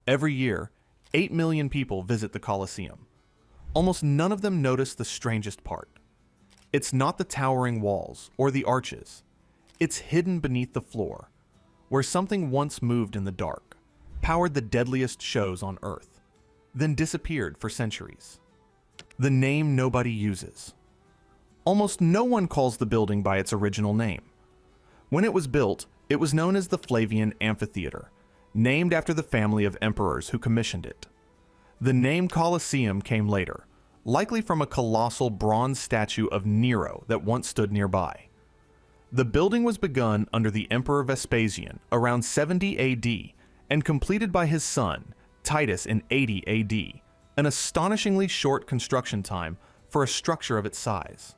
Every year, 8 million people visit the Colosseum. Almost none of them notice the strangest part. It's not the towering walls or the arches. It's hidden beneath the floor, where something once moved in the dark, powered the deadliest shows on Earth, then disappeared for centuries. The name nobody uses. Almost no one calls the building by its original name. When it was built, it was known as the Flavian Amphitheater, named after the family of emperors who commissioned it. The name Colosseum came later, likely from a colossal bronze statue of Nero that once stood nearby. The building was begun under the Emperor Vespasian around 70 AD and completed by his son, Titus, in 80 AD, an astonishingly short construction time for a structure of its size.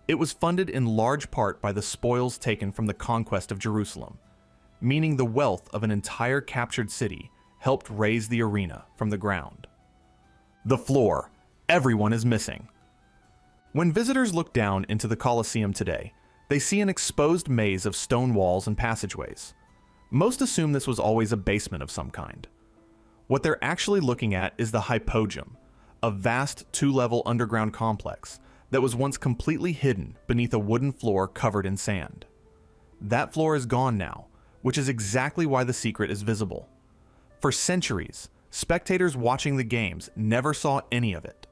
It was funded in large part by the spoils taken from the conquest of Jerusalem, meaning the wealth of an entire captured city helped raise the arena from the ground. The floor. Everyone is missing. When visitors look down into the Colosseum today, they see an exposed maze of stone walls and passageways. Most assume this was always a basement of some kind. What they're actually looking at is the hypogeum, a vast two-level underground complex that was once completely hidden beneath a wooden floor covered in sand. That floor is gone now, which is exactly why the secret is visible. For centuries, spectators watching the games never saw any of it.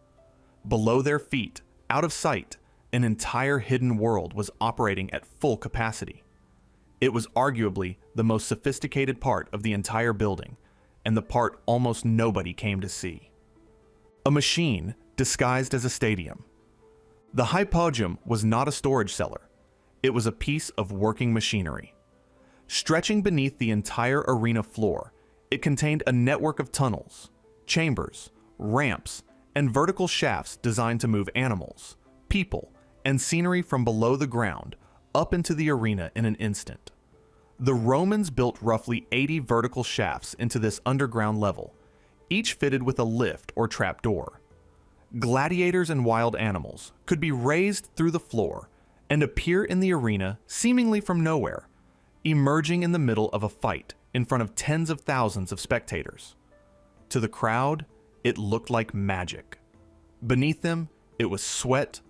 Below their feet, out of sight, an entire hidden world was operating at full capacity. It was arguably the most sophisticated part of the entire building, and the part almost nobody came to see. A machine disguised as a stadium. The hypogeum was not a storage cellar. It was a piece of working machinery. Stretching beneath the entire arena floor, it contained a network of tunnels, chambers, ramps, and vertical shafts designed to move animals, people, and scenery from below the ground up into the arena in an instant. The Romans built roughly 80 vertical shafts into this underground level, each fitted with a lift or trapdoor. Gladiators and wild animals could be raised through the floor and appear in the arena seemingly from nowhere, emerging in the middle of a fight in front of tens of thousands of spectators. To the crowd, it looked like magic. Beneath them, it was sweat,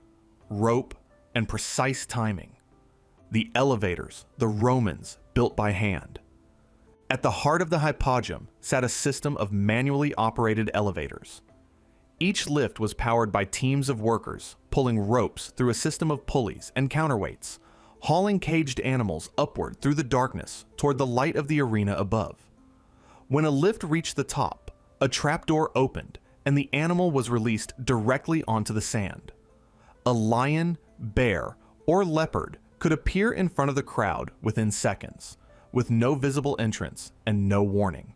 rope, and precise timing. The elevators, the Romans, built by hand. At the heart of the hypogeum sat a system of manually operated elevators. Each lift was powered by teams of workers pulling ropes through a system of pulleys and counterweights, hauling caged animals upward through the darkness toward the light of the arena above. When a lift reached the top, a trapdoor opened and the animal was released directly onto the sand. A lion, bear, or leopard could appear in front of the crowd within seconds, with no visible entrance and no warning.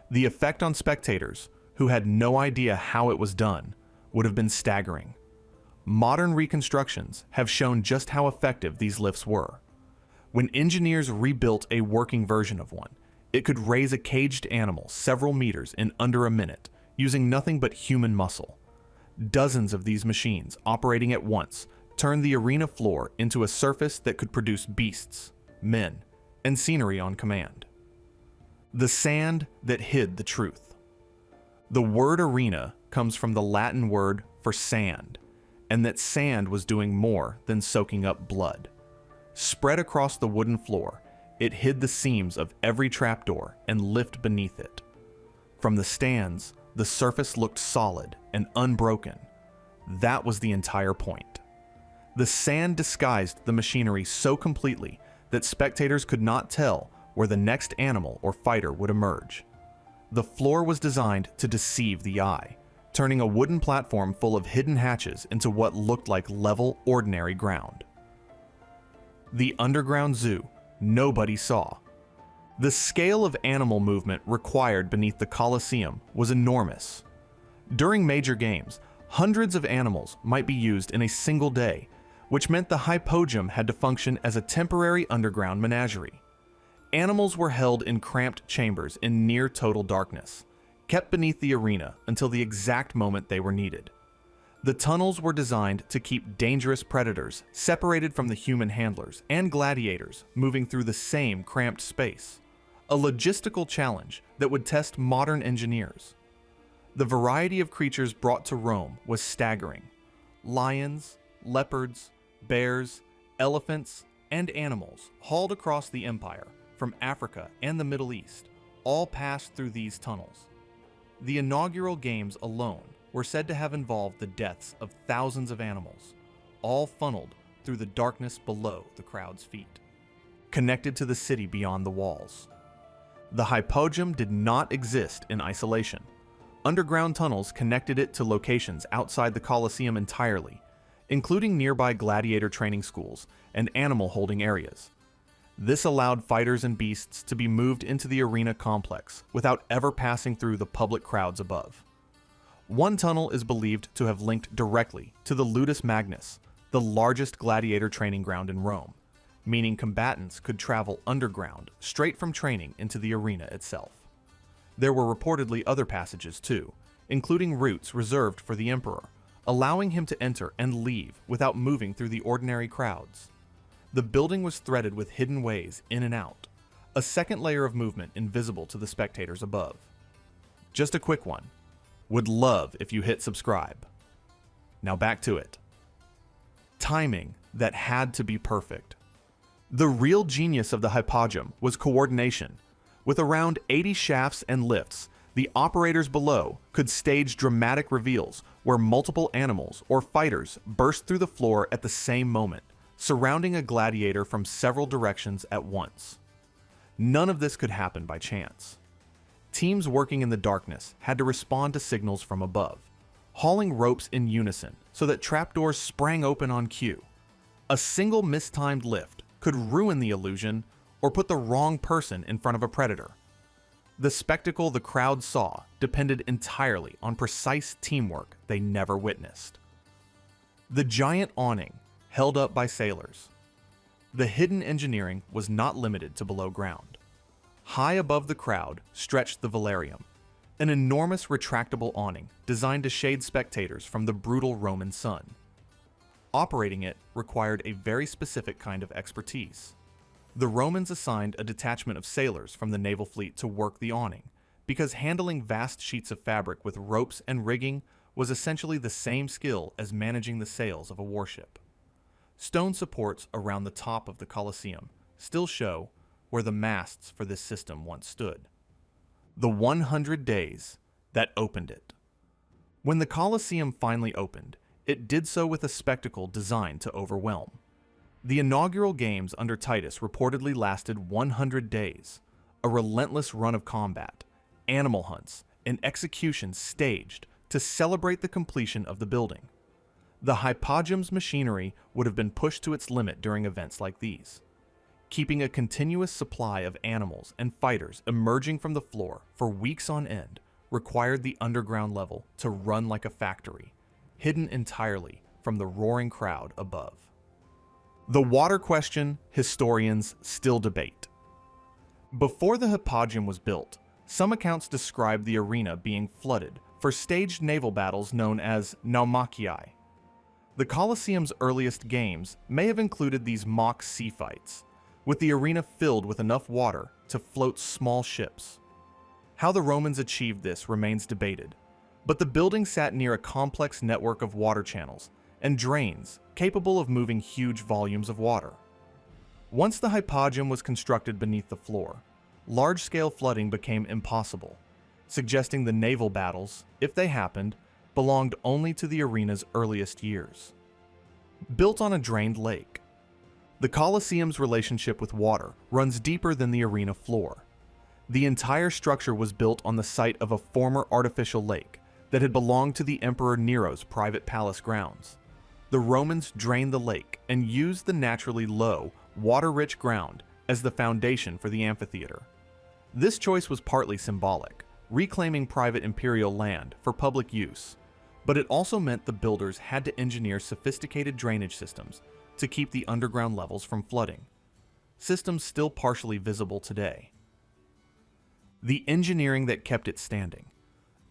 The effect on spectators, who had no idea how it was done, would have been staggering. Modern reconstructions have shown just how effective these lifts were. When engineers rebuilt a working version of one, it could raise a caged animal several meters in under a minute, using nothing but human muscle. Dozens of these machines operating at once turned the arena floor into a surface that could produce beasts, men, and scenery on command. The sand that hid the truth. The word arena comes from the Latin word for sand, and that sand was doing more than soaking up blood. Spread across the wooden floor, it hid the seams of every trapdoor and lift beneath it. From the stands, the surface looked solid and unbroken. That was the entire point. The sand disguised the machinery so completely that spectators could not tell where the next animal or fighter would emerge. The floor was designed to deceive the eye, turning a wooden platform full of hidden hatches into what looked like level, ordinary ground. The underground zoo nobody saw. The scale of animal movement required beneath the Colosseum was enormous. During major games, hundreds of animals might be used in a single day, which meant the hypogeum had to function as a temporary underground menagerie. Animals were held in cramped chambers in near total darkness, kept beneath the arena until the exact moment they were needed. The tunnels were designed to keep dangerous predators separated from the human handlers and gladiators moving through the same cramped space, a logistical challenge that would test modern engineers. The variety of creatures brought to Rome was staggering. Lions, leopards, bears, elephants, and animals hauled across the empire from Africa and the Middle East all passed through these tunnels. The inaugural games alone were said to have involved the deaths of thousands of animals, all funneled through the darkness below the crowd's feet. Connected to the city beyond the walls. The hypogeum did not exist in isolation. Underground tunnels connected it to locations outside the Colosseum entirely, including nearby gladiator training schools and animal holding areas. This allowed fighters and beasts to be moved into the arena complex without ever passing through the public crowds above. One tunnel is believed to have linked directly to the Ludus Magnus, the largest gladiator training ground in Rome, meaning combatants could travel underground straight from training into the arena itself. There were reportedly other passages too, including routes reserved for the emperor, allowing him to enter and leave without moving through the ordinary crowds. The building was threaded with hidden ways in and out, a second layer of movement invisible to the spectators above. Just a quick one. Would love if you hit subscribe. Now back to it. Timing that had to be perfect. The real genius of the hypogeum was coordination. With around 80 shafts and lifts, the operators below could stage dramatic reveals where multiple animals or fighters burst through the floor at the same moment, surrounding a gladiator from several directions at once. None of this could happen by chance. Teams working in the darkness had to respond to signals from above, hauling ropes in unison so that trapdoors sprang open on cue. A single mistimed lift could ruin the illusion or put the wrong person in front of a predator. The spectacle the crowd saw depended entirely on precise teamwork they never witnessed. The giant awning held up by sailors. The hidden engineering was not limited to below ground. High above the crowd stretched the velarium, an enormous retractable awning designed to shade spectators from the brutal Roman sun. Operating it required a very specific kind of expertise. The Romans assigned a detachment of sailors from the naval fleet to work the awning, because handling vast sheets of fabric with ropes and rigging was essentially the same skill as managing the sails of a warship. Stone supports around the top of the Colosseum still show where the masts for this system once stood. The 100 days that opened it. When the Colosseum finally opened, it did so with a spectacle designed to overwhelm. The inaugural games under Titus reportedly lasted 100 days, a relentless run of combat, animal hunts, and executions staged to celebrate the completion of the building. The hypogeum's machinery would have been pushed to its limit during events like these. Keeping a continuous supply of animals and fighters emerging from the floor for weeks on end required the underground level to run like a factory, hidden entirely from the roaring crowd above. The water question historians still debate. Before the hypogeum was built, some accounts describe the arena being flooded for staged naval battles known as naumachii. The Colosseum's earliest games may have included these mock sea fights, with the arena filled with enough water to float small ships. How the Romans achieved this remains debated, but the building sat near a complex network of water channels and drains capable of moving huge volumes of water. Once the hypogeum was constructed beneath the floor, large-scale flooding became impossible, suggesting the naval battles, if they happened, belonged only to the arena's earliest years. Built on a drained lake, the Colosseum's relationship with water runs deeper than the arena floor. The entire structure was built on the site of a former artificial lake that had belonged to the Emperor Nero's private palace grounds. The Romans drained the lake and used the naturally low, water-rich ground as the foundation for the amphitheater. This choice was partly symbolic, reclaiming private imperial land for public use, but it also meant the builders had to engineer sophisticated drainage systems to keep the underground levels from flooding. Systems still partially visible today. The engineering that kept it standing.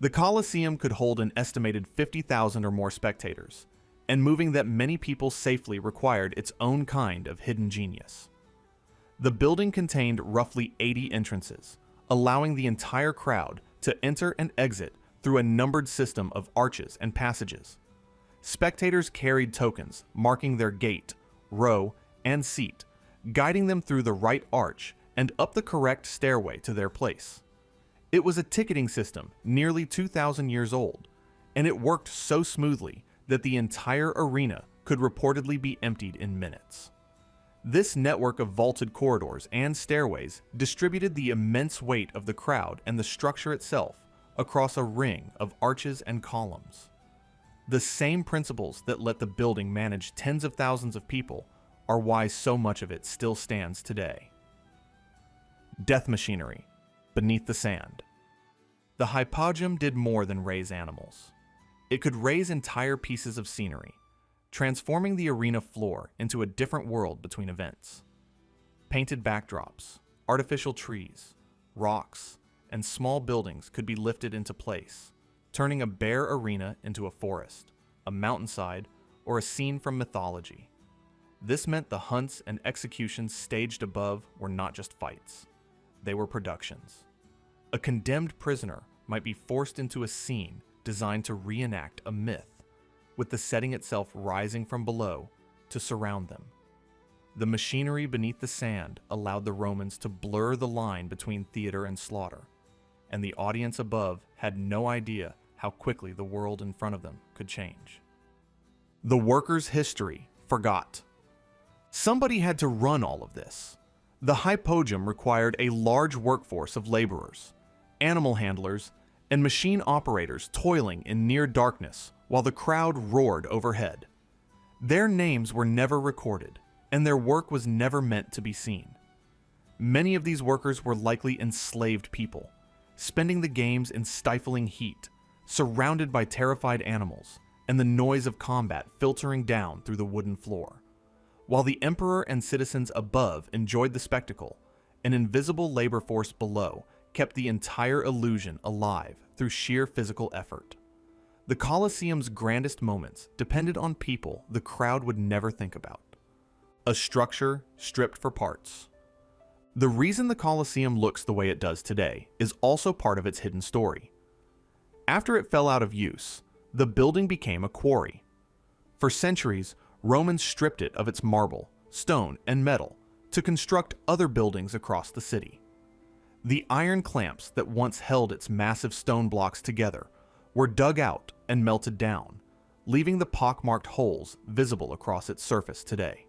The Colosseum could hold an estimated 50,000 or more spectators, and moving that many people safely required its own kind of hidden genius. The building contained roughly 80 entrances, allowing the entire crowd to enter and exit through a numbered system of arches and passages. Spectators carried tokens marking their gate, row, and seat, guiding them through the right arch and up the correct stairway to their place. It was a ticketing system nearly 2,000 years old, and it worked so smoothly that the entire arena could reportedly be emptied in minutes. This network of vaulted corridors and stairways distributed the immense weight of the crowd and the structure itself across a ring of arches and columns. The same principles that let the building manage tens of thousands of people are why so much of it still stands today. Death machinery beneath the sand. The hypogeum did more than raise animals. It could raise entire pieces of scenery, transforming the arena floor into a different world between events. Painted backdrops, artificial trees, rocks, and small buildings could be lifted into place, turning a bare arena into a forest, a mountainside, or a scene from mythology. This meant the hunts and executions staged above were not just fights. They were productions. A condemned prisoner might be forced into a scene designed to reenact a myth, with the setting itself rising from below to surround them. The machinery beneath the sand allowed the Romans to blur the line between theater and slaughter, and the audience above had no idea how quickly the world in front of them could change. The workers' history forgot. Somebody had to run all of this. The hypogeum required a large workforce of laborers, animal handlers, and machine operators toiling in near darkness while the crowd roared overhead. Their names were never recorded, and their work was never meant to be seen. Many of these workers were likely enslaved people, spending the games in stifling heat, surrounded by terrified animals, and the noise of combat filtering down through the wooden floor. While the emperor and citizens above enjoyed the spectacle, an invisible labor force below kept the entire illusion alive through sheer physical effort. The Colosseum's grandest moments depended on people the crowd would never think about. A structure stripped for parts. The reason the Colosseum looks the way it does today is also part of its hidden story. After it fell out of use, the building became a quarry. For centuries, Romans stripped it of its marble, stone, and metal to construct other buildings across the city. The iron clamps that once held its massive stone blocks together were dug out and melted down, leaving the pockmarked holes visible across its surface today.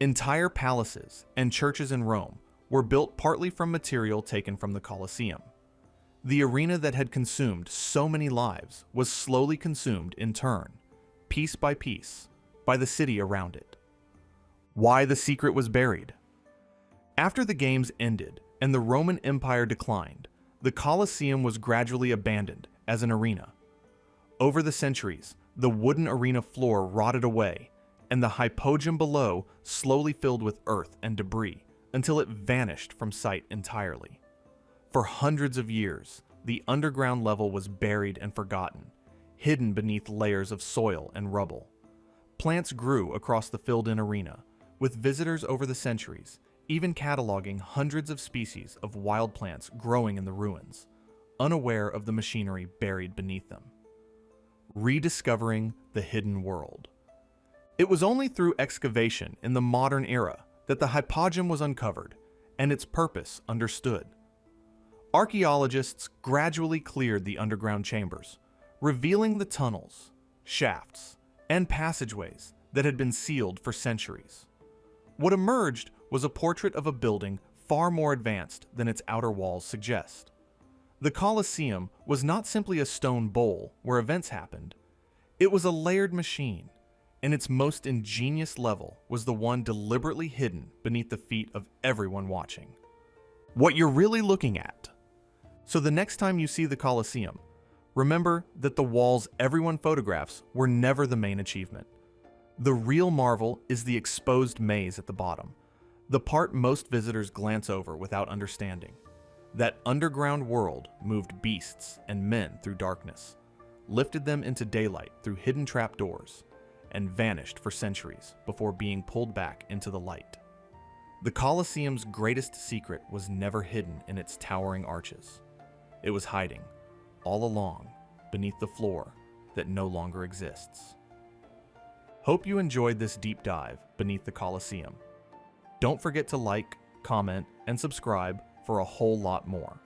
Entire palaces and churches in Rome were built partly from material taken from the Colosseum. The arena that had consumed so many lives was slowly consumed in turn, piece by piece, by the city around it. Why the secret was buried? After the games ended and the Roman Empire declined, the Colosseum was gradually abandoned as an arena. Over the centuries, the wooden arena floor rotted away, and the hypogeum below slowly filled with earth and debris until it vanished from sight entirely. For hundreds of years, the underground level was buried and forgotten, hidden beneath layers of soil and rubble. Plants grew across the filled-in arena, with visitors over the centuries even cataloging hundreds of species of wild plants growing in the ruins, unaware of the machinery buried beneath them. Rediscovering the hidden world. It was only through excavation in the modern era that the hypogeum was uncovered and its purpose understood. Archaeologists gradually cleared the underground chambers, revealing the tunnels, shafts, and passageways that had been sealed for centuries. What emerged was a portrait of a building far more advanced than its outer walls suggest. The Colosseum was not simply a stone bowl where events happened. It was a layered machine, and its most ingenious level was the one deliberately hidden beneath the feet of everyone watching. What you're really looking at. So the next time you see the Colosseum, remember that the walls everyone photographs were never the main achievement. The real marvel is the exposed maze at the bottom, the part most visitors glance over without understanding. That underground world moved beasts and men through darkness, lifted them into daylight through hidden trapdoors, and vanished for centuries before being pulled back into the light. The Colosseum's greatest secret was never hidden in its towering arches. It was hiding, all along, beneath the floor that no longer exists. Hope you enjoyed this deep dive beneath the Colosseum. Don't forget to like, comment, and subscribe for a whole lot more.